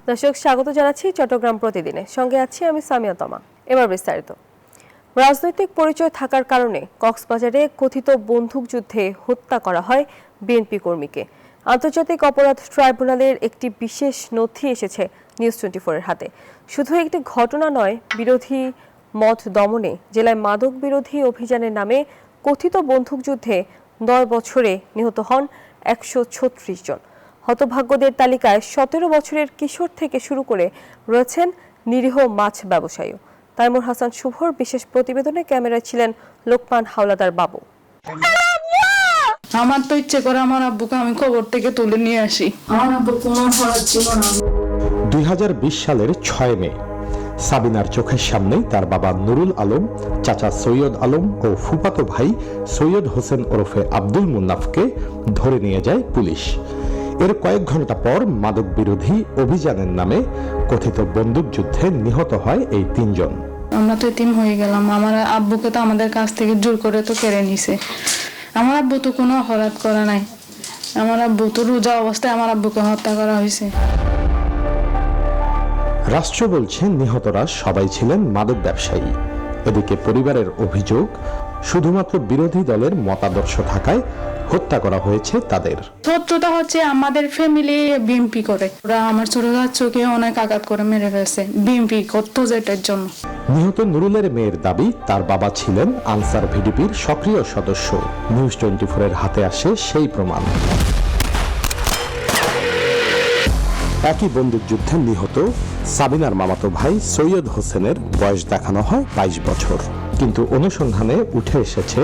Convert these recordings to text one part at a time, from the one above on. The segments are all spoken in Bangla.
দর্শক স্বাগত জানাচ্ছি চট্টগ্রাম প্রতিদিনে, সঙ্গে আছি আমি সামিয়া তমা। এবার বিস্তারিত। রাজনৈতিক পরিচয় থাকার কারণে কক্সবাজারে কথিত বন্দুকযুদ্ধে হত্যা করা হয় বিএনপি কর্মীকে। আন্তর্জাতিক অপরাধ ট্রাইব্যুনালের একটি বিশেষ নথি এসেছে নিউজ 24-এর হাতে। শুধু একটি ঘটনা নয়, বিরোধী মত দমনে জেলায় মাদক বিরোধী অভিযানের নামে কথিত বন্দুকযুদ্ধে 9 বছরে নিহত হন 136 জন। হতভাগ্যদের তালিকায় 17 বছরের কিশোর থেকে শুরু করে রয়েছেন নিরীহ মাছ ব্যবসায়ীও। তাইমুর হাসান শুভর বিশেষ প্রতিবেদনে ক্যামেরায় ছিলেন লোকমান হাওলাদার বাবু। আমার তো ইচ্ছে করে আমার আব্বুকে আমি খবর থেকে তুলে নিয়ে আসি। আমার আব্বু কোনো খরচ ছিল না। 2020 সালের 6 মে সাবিনার চোখের সামনেই তার বাবা নুরুল আলম, চাচা সৈয়দ আলম ও ফুফাতো ভাই সৈয়দ হোসেন ওরফে আব্দুল মুন্নাফকে ধরে নিয়ে যায় পুলিশ। এর কয়েক ঘন্টা পর মাদক বিরোধী অভিযানের নামে কথিত বন্দুকযুদ্ধে নিহত হয় এই 3 জন। আমরা তো এতিম হয়ে গেলাম। আমার আব্বুকে তো আমাদের কাছ থেকে জোর করে তো কেড়ে নিছে। আমার আব্বু তো কোনো অপরাধ করা নাই। আমার আব্বু তো রোজা অবস্থায় আমার আব্বুকে হত্যা করা হয়েছে। রাষ্ট্র বলছে নিহতরা সবাই ছিলেন মাদক ব্যবসায়ী। এদিকে পরিবারের অভিযোগ, শুধুমাত্র বিরোধী দলের মতাদর্শ থাকায় হত্যা করা হয়েছে তাদের। শত্রুতা হচ্ছে আমাদের ফ্যামিলি বিএমপি করে। ওরা আমার ছোট চোখে অনেক আঘাত করে মেরে ফেলছে বিএমপি করতো যেটার জন্য। নিহত নুরুলের মেয়ের দাবি, তার বাবা ছিলেন আনসার ভিডিপির সক্রিয় সদস্য। নিউজ 24-এর হাতে আসে সেই প্রমাণ। একই বন্দুকযুদ্ধে নিহত সাবিনার মামাতো ভাই সৈয়দ হোসেনের বয়স দেখানো হয় 22 বছর। কিন্তু অনুসন্ধানে উঠে এসেছে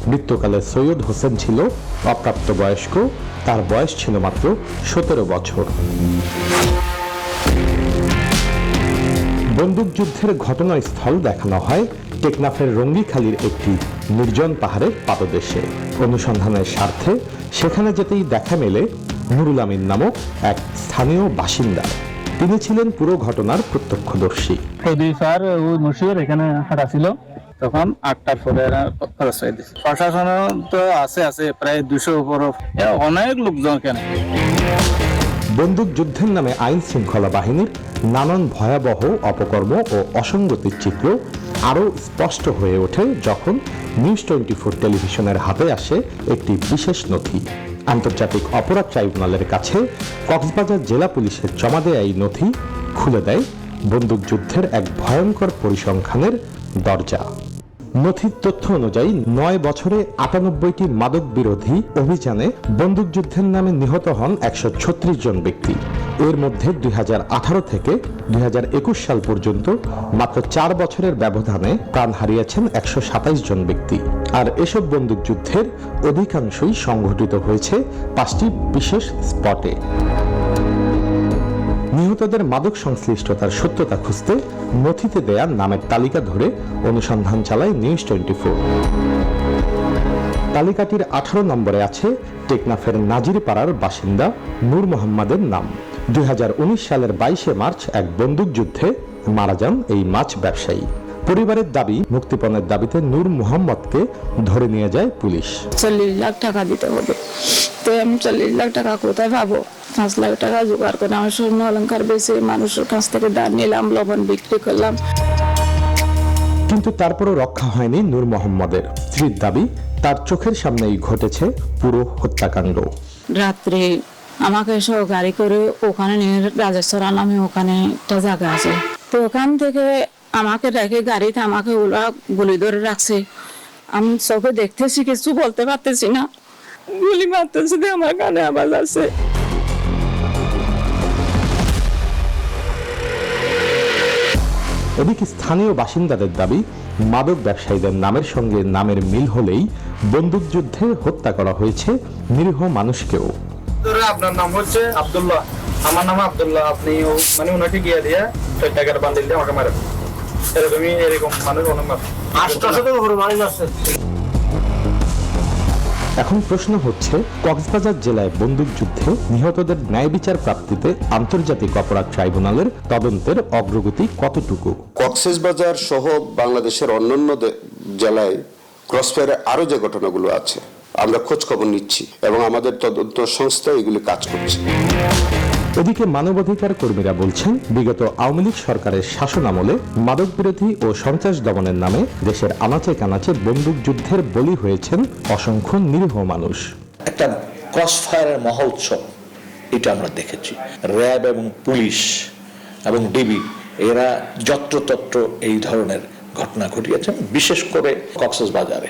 মৃত্যুকালে সৈয়দ হোসেন ছিল অপ্রাপ্তবয়স্ক, তার বয়স ছিল মাত্র 17 বছর। বন্দুকযুদ্ধের ঘটনাস্থল দেখানো হয় টেকনাফের রঙ্গিখালির একটি নির্জন পাহাড়ের পাদদেশে। অনুসন্ধানের স্বার্থে সেখানে যেতেই দেখা মেলে নুরুল আমিন নামক এক স্থানীয় বাসিন্দা। তিনি ছিলেন পুরো ঘটনার প্রত্যক্ষদর্শী। এখানে হাঁটা ছিল, তখন 8টার পরে প্রশাসন তো আছে প্রায় 200 উপর, অনেক লোকজন। কেন বন্দুকযুদ্ধের নামে আইন শৃঙ্খলা বাহিনীর নানান ভয়াবহ অপকর্ম ও অসঙ্গতির চিত্র আরও স্পষ্ট হয়ে ওঠে যখন নিউজ 24 টেলিভিশনের হাতে আসে একটি বিশেষ নথি। আন্তর্জাতিক অপরাধ ট্রাইব্যুনালের কাছে কক্সবাজার জেলা পুলিশের জমা দেয়া এই নথি খুলে দেয় বন্দুকযুদ্ধের এক ভয়ঙ্কর পরিসংখ্যানের দরজা। নথির তথ্য অনুযায়ী 9 বছরে 98টি মাদক বিরোধী অভিযানে বন্দুকযুদ্ধের নামে নিহত হন 136 জন ব্যক্তি। এর মধ্যে 2018 থেকে 2021 সাল পর্যন্ত মাত্র 4 বছরের ব্যবধানে প্রাণ হারিয়েছেন 127 জন ব্যক্তি। আর এসব বন্দুকযুদ্ধের অধিকাংশই সংঘটিত হয়েছে 5টি বিশেষ স্পটে। নিহতদের মাদক সংশ্লিষ্টতার সত্যতা খুঁজতে নথিতে দেয়া নামের তালিকা ধরে অনুসন্ধান চালায় নিউজ 24। তালিকাটির 18 নম্বরে আছে টেকনাফের নাজিরপাড়ার বাসিন্দা নূর মোহাম্মদের নাম। 2019 সালের 22 মার্চ এক বন্দুকযুদ্ধে মারা যান এই মাছ ব্যবসায়ী। পরিবারের দাবি, মুক্তিপণের দাবিতে নূর মোহাম্মদকে ধরে নিয়ে যায় পুলিশ। 40 লাখ টাকা দিতে হবে, তো আমি 40 লাখ টাকা কোথায় পাবো? 5 লাখ টাকা জোগাড় করে আমার স্বর্ণ অলংকার বেচে মানুষের কাছ থেকে ধার নিলাম, লবণ বিক্রি করলাম। কিন্তু তারপরও রক্ষা হয়নি নূর মোহাম্মদের। স্ত্রীর দাবি, তার চোখের সামনেই ঘটেছে পুরো হত্যাকাণ্ড। রাত্রে আমাকে সহ গাড়ি করে ওখানে নিয়ে রাজেশ্বরা নামে ওখানে একটা জায়গা আছে, তো ওখান থেকে আমাকে রেখে গাড়িতে আমাকে ওরা গুলি ধরে রাখছে। আমি চোখে দেখতেছি, কিছু বলতে পারতেছি না। গুলি মারতেছে, আমার কানে আওয়াজ আছে। এদিকে স্থানীয় বাসিন্দাদের দাবি, মাদক ব্যবসায়ীদের নামের সঙ্গে নামের মিল হলেই বন্দুকযুদ্ধে হত্যা করা হয়েছে নিরীহ মানুষকেও। আপনার নাম হচ্ছে আব্দুল্লাহ, আমার নাম আব্দুল্লাহ, আপনি মানে ওনাকে গিয়ে দিয়ে 6 টাকার বান্ডিল দিয়ে আমাকে মারেন। এরকম মানুষ অনেক মারে। 800 উপরে মানুষ আছে। এখন প্রশ্ন হচ্ছে, কক্সবাজার জেলায় বন্দুকযুদ্ধে নিহতদের ন্যায় বিচার প্রাপ্তিতে আন্তর্জাতিক অপরাধ ট্রাইব্যুনালের তদন্তের অগ্রগতি কতটুকু? কক্সবাজার সহ বাংলাদেশের অন্যান্য জেলায় ক্রসফায়ারে আরো যে ঘটনাগুলো আছে আমরা খোঁজ খবর নিচ্ছি এবং আমাদের তদন্ত সংস্থা এগুলি কাজ করছে। এদিকে মানবাধিকার কর্মীরা বলছেন, বিগত আওয়ামী লীগ সরকারের শাসন আমলে মাদক বিরোধী ও সন্ত্রাস দমনের নামে দেশের আনাচে কানাচে বন্দুকযুদ্ধের বলি হয়েছেন অসংখ্য নিরীহ মানুষ। একটা ক্রসফায়ারের মহোৎসব এটা আমরা দেখেছি। র্যাব এবং পুলিশ এবং ডিবি এরা যত্রতত্র এই ধরনের ঘটনা ঘটিয়েছেন, বিশেষ করে কক্সবাজারে।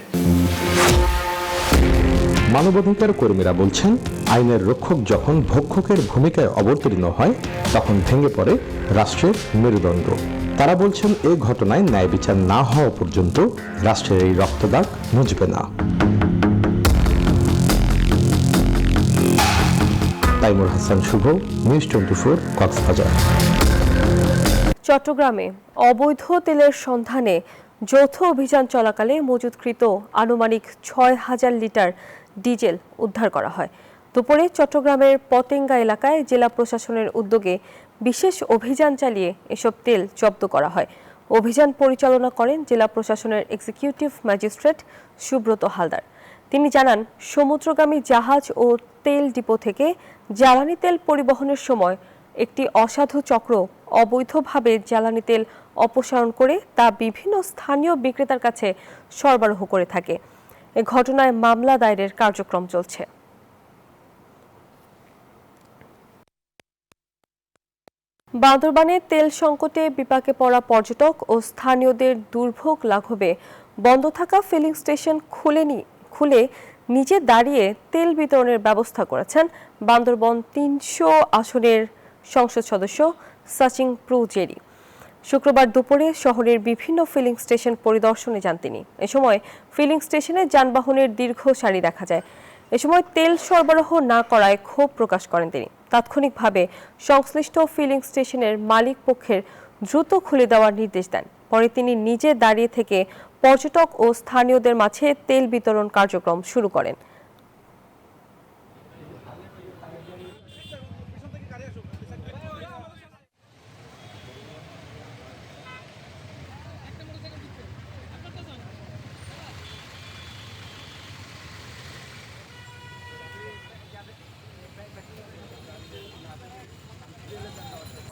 মানবাধিকার কর্মীরা বলছেন, আইনের রক্ষক যখন ভক্ষকের ভূমিকায় অবতীর্ণ হয় তখন ভেঙে পড়ে রাষ্ট্রের মেরুদণ্ড। তারা বলছেন, এই ঘটনায় ন্যায় বিচার না হওয়া পর্যন্ত রাষ্ট্রের এই রক্তদাগ মুছবে না। তাইমুর হাসান শুভ, নিউজ 24, কক্সবাজার। চট্টগ্রামে অবৈধ তেলের সন্ধানে যৌথ অভিযান চলাকালে মজুতকৃত আনুমানিক ৬,০০০ লিটার ডিজেল উদ্ধার করা হয়। দুপুরে চট্টগ্রামের পতেঙ্গা এলাকায় জেলা প্রশাসনের উদ্যোগে বিশেষ অভিযান চালিয়ে এসব তেল জব্দ করা হয়। অভিযান পরিচালনা করেন জেলা প্রশাসনের এক্সিকিউটিভ ম্যাজিস্ট্রেট সুব্রত হালদার। তিনি জানান, সমুদ্রগামী জাহাজ ও তেল ডিপো থেকে জ্বালানি তেল পরিবহনের সময় একটি অসাধু চক্র অবৈধভাবে জ্বালানি তেল অপসারণ করে তা বিভিন্ন স্থানীয় বিক্রেতার কাছে সরবরাহ করে থাকে। এ ঘটনায় মামলা দায়েরের কার্যক্রম চলছে। বান্দরবানে তেল সংকটে বিপাকে পড়া পর্যটক ও স্থানীয়দের দুর্ভোগ লাঘবে বন্ধ থাকা ফিলিং স্টেশন খুলে নিজে দাঁড়িয়ে তেল বিতরণের ব্যবস্থা করেছেন বান্দরবন ৩০০ আসনের সংসদ সদস্য সাচিং প্রু জেরি। শুক্রবার দুপুরে শহরের বিভিন্ন ফিলিং স্টেশন পরিদর্শনে যান তিনি। এ সময় ফিলিং স্টেশনে যানবাহনের দীর্ঘ সারি দেখা যায়। এ সময় তেল সরবরাহ না করায় ক্ষোভ প্রকাশ করেন তিনি। তাৎক্ষণিকভাবে সংশ্লিষ্ট ফিলিং স্টেশনের মালিক পক্ষের দ্রুত খুলে দেওয়ার নির্দেশ দেন। পরে তিনি নিজে দাঁড়িয়ে থেকে পর্যটক ও স্থানীয়দের মাঝে তেল বিতরণ কার্যক্রম শুরু করেন।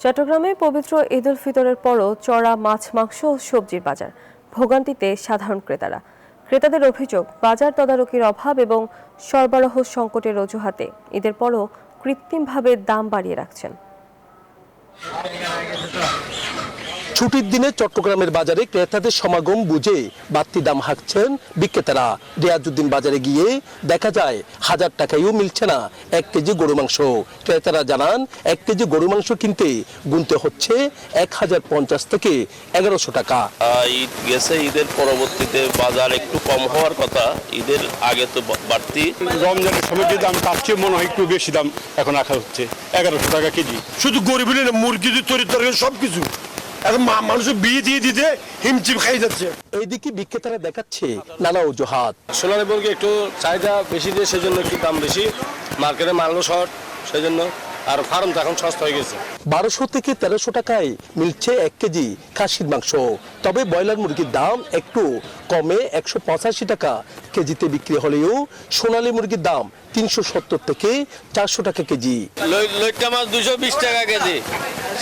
চট্টগ্রামে পবিত্র ঈদ উল ফিতরের পরও চড়া মাছ, মাংস ও সবজির বাজার। ভোগান্তিতে সাধারণ ক্রেতারা। ক্রেতাদের অভিযোগ, বাজার তদারকির অভাব এবং সরবরাহ সংকটের অজুহাতে ঈদের পরও কৃত্রিমভাবে দাম বাড়িয়ে রাখছেন। ছুটির দিনে চট্টগ্রামের বাজারে ক্রেতাদের সমাগম বুঝে বাড়তি দাম হাঁকছেন বিক্রেতারা। রিয়াজউদ্দিন বাজারে গিয়ে দেখা যায় 1000 টাকায়ও মিলছে না 1 কেজি গরু মাংস। ক্রেতারা জানান, 1 কেজি গরু মাংস কিনতে গুনতে হচ্ছে 1050 থেকে 1100 টাকা। ঈদ গেছে, ঈদের পরবর্তীতে বাজার একটু কম হওয়ার কথা, ঈদের আগে তো বাড়তি। রমজানের সময় যে দাম তার চেয়ে মনে হয় একটু বেশি দাম এখন রাখা হচ্ছে, 1100 টাকা কেজি। শুধু গরিব না, মুরগি তরি সবকিছু এখন মানুষের বিয়ে দিয়ে দিতে হিমচিম খাই যাচ্ছে। এইদিকে বিক্রেতারা দেখাচ্ছে নানা অজুহাত। সোনালী মুরগি একটু চাহিদা বেশি দিয়ে সেজন্য একটু দাম বেশি, মার্কেটে মালও শর্ট সেজন্য, আর ফার্ম এখন সস্তা হয়ে গেছে। 1200 থেকে 1300 টাকায় মিলছে 1 কেজি খাসির মাংস। তবে ব্রয়লার মুরগির দাম একটু কমে 185 টাকা কেজিতে বিক্রি হলেও সোনালী মুরগির দাম 370 থেকে 400 টাকা কেজি। লইট্টা মাছ 220 টাকা কেজি,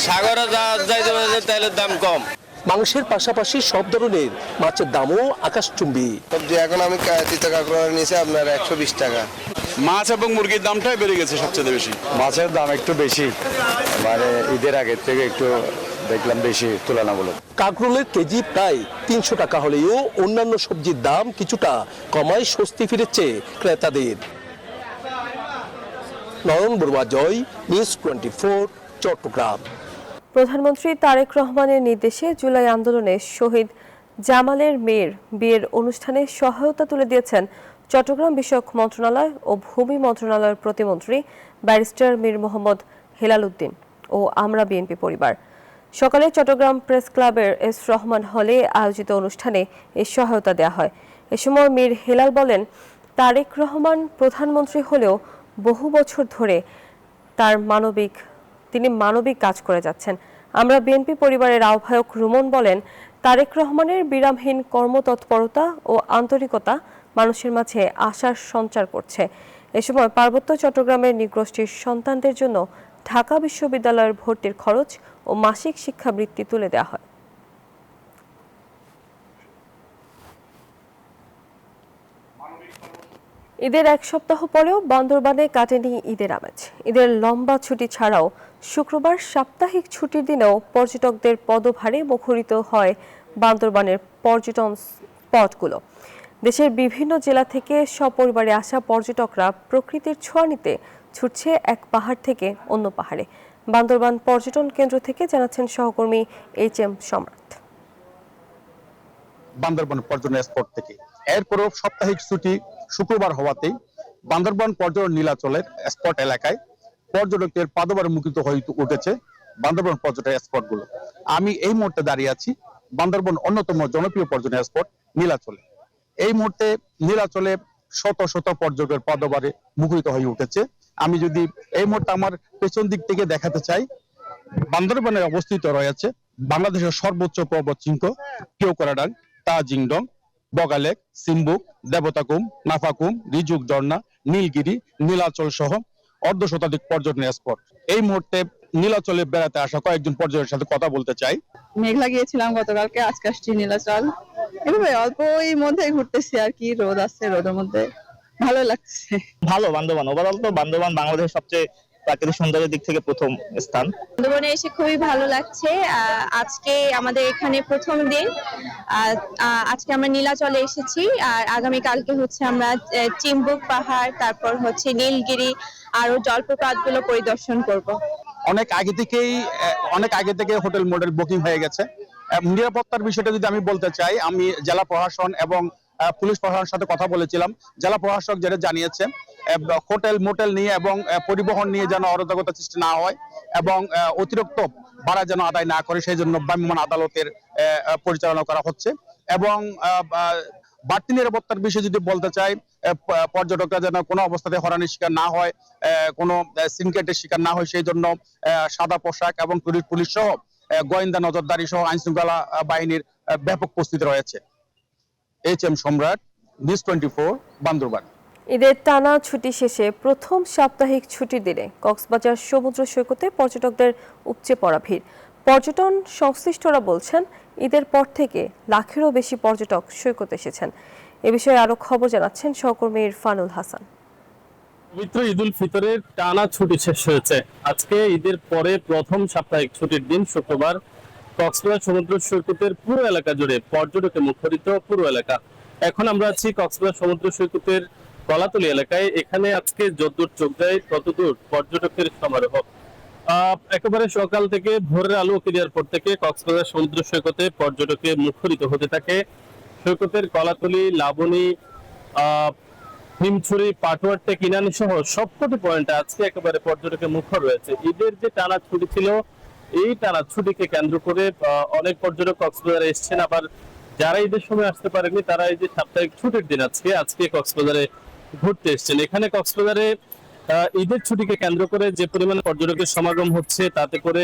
সাগরে যাইতে পারে তাইলে দাম কম। মাংসের পাশাপাশি সব ধরনের মাছের দামও আকাশচুম্বী। সবজি এখন আমি 3 টাকা করে নিয়েছি, আপনার 120 টাকা। মাছ এবং মুরগির দামটাই বেড়ে গেছে সবচেয়ে বেশি। মাছের দাম একটু বেশি, মানে ঈদের আগের থেকে একটু দেখলাম বেশি তুলনামূলক। কাঁকরোলের কেজি প্রায় 300 টাকা হলেও অন্যান্য সবজির দাম কিছুটা কমায় স্বস্তি ফিরেছে ক্রেতাদের। নয়ন বড়ুয়া জয়, নিউজ 24, চট্টগ্রাম। প্রধানমন্ত্রী তারেক রহমানের নির্দেশে জুলাই আন্দোলনে শহীদ জামালের মেয়ের বিয়ের অনুষ্ঠানে সহায়তা তুলে দিয়েছেন চট্টগ্রাম বিষয়ক মন্ত্রণালয় ও ভূমি মন্ত্রণালয়ের প্রতিমন্ত্রী ব্যারিস্টার মীর মোহাম্মদ হেলাল উদ্দিন ও আমরা বিএনপি পরিবার। সকালে চট্টগ্রাম প্রেস ক্লাবের এস রহমান হলে আয়োজিত অনুষ্ঠানে এই সহায়তা দেওয়া হয়। এ সময় মীর হেলাল বলেন, তারেক রহমান প্রধানমন্ত্রী হলেও বহু বছর ধরে তিনি মানবিক কাজ করে যাচ্ছেন। আমরা বিএনপি পরিবারের আহ্বায়ক রুমন বলেন, তারেক রহমানের বিরামহীন কর্মতৎপরতা ও আন্তরিকতা মানুষের মাঝে আশার সঞ্চার করছে। এ সময় পার্বত্য চট্টগ্রামের নৃগোষ্ঠীর সন্তানদের জন্য ঢাকা বিশ্ববিদ্যালয়ের ভর্তির খরচ ও মাসিক শিক্ষাবৃত্তি তুলে দেওয়া হয়। ঈদের এক সপ্তাহ পরেও বান্দরবানে কাটেনি ঈদের আমেজ। ঈদের লম্বা ছুটি ছাড়াও শুক্রবার সাপ্তাহিক ছুটির দিনেও পর্যটকদের পদভারে মুখরিত হয় বান্দরবানের পর্যটন স্পটগুলো। দেশের বিভিন্ন জেলা থেকে সপরিবারে আসা পর্যটকরা প্রকৃতির ছোঁয়া নিতে ছুটছে এক পাহাড় থেকে অন্য পাহাড়ে। বান্দরবান পর্যটন কেন্দ্র থেকে জানাচ্ছেন সহকর্মী HM সম্রাট। বান্দরবান পর্যটন স্পট থেকে এরপরও সাপ্তাহিক ছুটি শুক্রবার হওয়াতেই বান্দরবান পর্যটন নীলাচলের স্পট এলাকায় পর্যটকদের পাদবারে মুখিত হয়ে উঠেছে বান্দরবান পর্যটন স্পটগুলো। আমি এই মুহূর্তে দাঁড়িয়ে আছি বান্দরবান অন্যতম জনপ্রিয় পর্যটন স্পট নীলাচলে। এই মুহূর্তে নীলাচলে শত শত পর্যটকের পাদবারে মুখরিত হয়ে উঠেছে। আমি যদি এই মুহূর্তে আমার পেছন দিক থেকে দেখাতে চাই, বান্দরবানে অবস্থিত রয়েছে বাংলাদেশের সর্বোচ্চ পর্বত শৃঙ্গ কেওক্রাডাং, তাজিংডং, বগালেক, সিম্বুক, দেবতাকুম, নাফাকুম, রিজুক ঝর্ণা, নীলগিরি, নীলাচল সহ অর্ধশতাধিক পর্যটন স্পট। এই মুহূর্তে নীলাচলে বেড়াতে আসা কয়েকজন পর্যটকের সাথে কথা বলতে চাই। মেঘলা গিয়েছিলাম গতকালকে, আজকে আসছি নীলাচল। এভাবে অল্প এই মধ্যে ঘুরতেছি আর কি, রোদ আছে, রোদের মধ্যে ভালো লাগছে। ভালো বান্দরবান ওভারঅল তো বান্দরবান বাংলাদেশের সবচেয়ে প্রাকৃতিক সৌন্দর্যের দিক থেকে প্রথম স্থান। বান্দরবানে এসে খুবই ভালো লাগছে। আজকে আমাদের এখানে প্রথম দিন। আজকে আমরা নীলাচলে এসেছি আর আগামী কালকে হচ্ছে আমরা চিম্বুক পাহাড়, তারপর হচ্ছে নীলগিরি আরো জলপ্রপাতগুলো পরিদর্শন করব। অনেক আগে থেকে হোটেল মোটেল বুকিং হয়ে গেছে। নিরাপত্তার বিষয়টা যদি আমি বলতে চাই, আমি জেলা প্রশাসন এবং পুলিশ প্রশাসনের সাথে কথা বলেছিলাম। জেলা প্রশাসক যেটা জানিয়েছে, হোটেল মোটেল নিয়ে এবং পরিবহন নিয়ে যেন অরাজকতা সৃষ্টি না হয় এবং অতিরিক্ত ভাড়া যেন আদায় না করে, সেই জন্য ভ্রাম্যমাণ আদালতের পরিচালনা করা হচ্ছে। এবং বাড়তি নিরাপত্তার বিষয়ে যদি বলতে চাই, পর্যটকরা যেন কোনো অবস্থাতে হয়রানির শিকার না হয়, কোনো সিনকেটের শিকার না হয়, সেই জন্য সাদা পোশাক এবং পুলিশ সহ গোয়েন্দা নজরদারি সহ আইন শৃঙ্খলা বাহিনীর ব্যাপক প্রস্তুতি রয়েছে। HM সম্রাট, নিউজ 24, বান্দরবান। ঈদের টানা ছুটি শেষে প্রথম সাপ্তাহিক ছুটির দিনে কক্সবাজার সমুদ্র সৈকতে পর্যটকদের উপচে পড়া ভিড়। পর্যটন সংশ্লিষ্টরা বলছেন, ঈদের পর থেকে লাখেরও বেশি পর্যটক সৈকতে এসেছেন। এ বিষয়ে আরো খবর জানাচ্ছেন সহকর্মী ইরফানুল হাসান। পবিত্র ঈদ উল ফিতরের টানা ছুটি শেষ হয়েছে। আজকে ঈদের পরে প্রথম সাপ্তাহিক ছুটির দিন শুক্রবার কক্সবাজার সমুদ্র সৈকতের পুরো এলাকা জুড়ে পর্যটকে মুখরিত পুরো এলাকা। এখন আমরা আছি কক্সবাজার সমুদ্র সৈকতের কলাতলি এলাকায়। এখানে আজকে যতদূর চোখ যায় ততদূর পর্যটকের সমারোহ। একেবারে সকাল থেকে ভোরের আলো উঠে যাওয়ার পর থেকে কক্সবাজার সমুদ্র সৈকতে পর্যটকে মুখরিত হতে থাকে। সৈকতের কলাতলি, লাবণী, হিমছড়ি, পাটুয়ারটে, কিনানি সহ সবকটি পয়েন্টে আজকে একেবারে পর্যটকে মুখর রয়েছে। ঈদের যে টানা ছুটি ছিল, এই টানা ছুটিকে কেন্দ্র করে অনেক পর্যটক কক্সবাজারে এসছেন। আবার যারা ঈদের সময় আসতে পারেননি তারা এই যে সাপ্তাহিক ছুটির দিন আজকে কক্সবাজারে ঘুরতে এসছেন। এখানে কক্সবাজারে ঈদের ছুটিকে কেন্দ্র করে যে পরিমাণে পর্যটকের সমাগম হচ্ছে, তাতে করে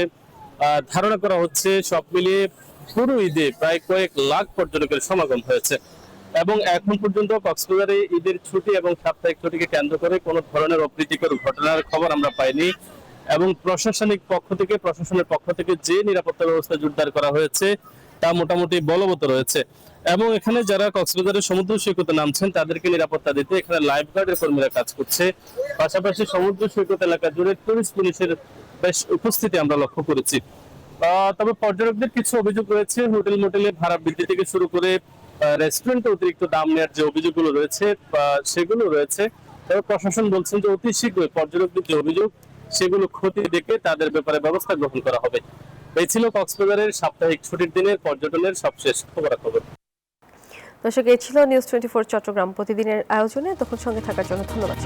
ধারণা করা হচ্ছে সব মিলিয়ে পুরো ঈদে প্রায় কয়েক লাখ পর্যটকের সমাগম হয়েছে। এবং এখন পর্যন্ত কক্সবাজারে ঈদের ছুটি এবং সাপ্তাহিক ছুটিকে কেন্দ্র করে কোনো ধরনের অপ্রীতিকর ঘটনার খবর আমরা পাইনি। এবং প্রশাসনের পক্ষ থেকে যে নিরাপত্তা ব্যবস্থা জোরদার করা হয়েছে তা মোটামুটি বলবৎ রয়েছে। এবং এখানে যারা কক্সবাজারের সমুদ্র সৈকতে নামছেন তাদেরকে নিরাপত্তা দিতে এখানে লাইফ গার্ডের কর্মীরা কাজ করছে। পাশাপাশি সমুদ্র সৈকত এলাকা জুড়ে টুরিস্ট পুলিশের বেশ উপস্থিতি আমরা লক্ষ্য করেছি। তবে পর্যটকদের কিছু অভিযোগ রয়েছে। হোটেল মোটেলে ভাড়া বৃদ্ধি থেকে শুরু করে রেস্টুরেন্টে অতিরিক্ত দাম নেওয়ার যে অভিযোগগুলো রয়েছে সেগুলো রয়েছে। তবে প্রশাসন বলছেন যে অতি শীঘ্রই পর্যটকদের যে অভিযোগ সেগুলো খতিয়ে দেখে তাদের ব্যাপারে ব্যবস্থা গ্রহণ করা হবে। এই ছিল কক্সবাজারের সাপ্তাহিক ছুটির দিনের পর্যটনের সবশেষ খবরাখবর। দর্শক, এই ছিল নিউজ 24 চট্টগ্রাম প্রতিদিনের আয়োজনে। তখন সঙ্গে থাকার জন্য ধন্যবাদ।